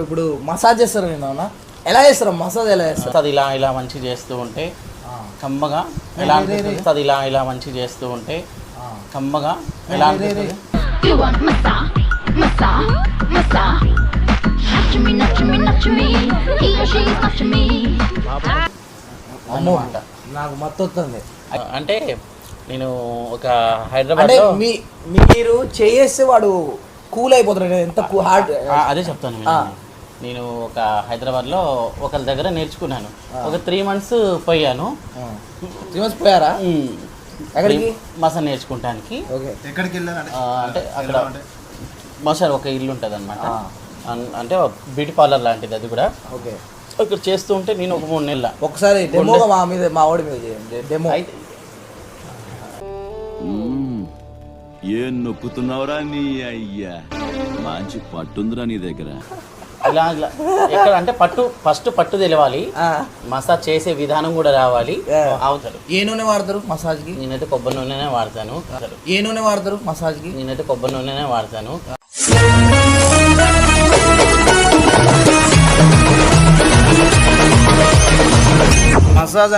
ఇప్పుడు మసాజ్ చేస్తారు నేను ఎలా చేస్తారు మసాజ్ ఎలా చేస్తారు? అది ఇలా ఇలా మంచి చేస్తూ ఉంటే కమ్మగా ఎలా అనిపిస్తుంది? అది ఇలా ఇలా మంచి చేస్తూ ఉంటే కమ్మగా ఎలా అనిపిస్తుంది? You want massage. Nudge me. He or she is touching me. అన్నమాట. నాకు మత్తు వస్తుంది. అంటే నేను ఒక అంటే హైదరాబాద్లో మీరు చేస్తే వాడు కూల్ అయిపోతాడు. ఎంత హార్డ్ అదే చెప్తాను నేను ఒక హైదరాబాద్లో ఒకరి దగ్గర నేర్చుకున్నాను. ఒక 3 months పోయాను. 3 months పోయారా? ఎక్కడికి? మసాజ్ నేర్చుకుంటానికి. ఎక్కడికి వెళ్ళారు? అంటే అక్కడ మసాజ్ ఒక ఇల్లు ఉంటుంది అనమాట. అంటే బ్యూటీ పార్లర్ లాంటిది అది కూడా. ఓకే. ఇక్కడ చేస్తూ ఉంటే నేను ఒక 3 నెలల ఒకసారి డెమోగా మా వాడి మీద చేయండి. డెమో అయితే ఏం నొక్కుతున్నావురా నీ అయ్యా, మంచి పట్టుందిరా నీ దగ్గర. ఇలా ఇలా ఎక్కడ అంటే ఫస్ట్ పట్టు తెలవాలి, మసాజ్ చేసే విధానం కూడా రావాలి. అవుతారు. ఏ నూనె వాడతారు మసాజ్కి? నేనైతే కొబ్బరి నూనెనే వాడతాను. ఏ నూనె వాడతారు మసాజ్కి? నేనైతే కొబ్బరి నూనెనే వాడతాను. మసాజ్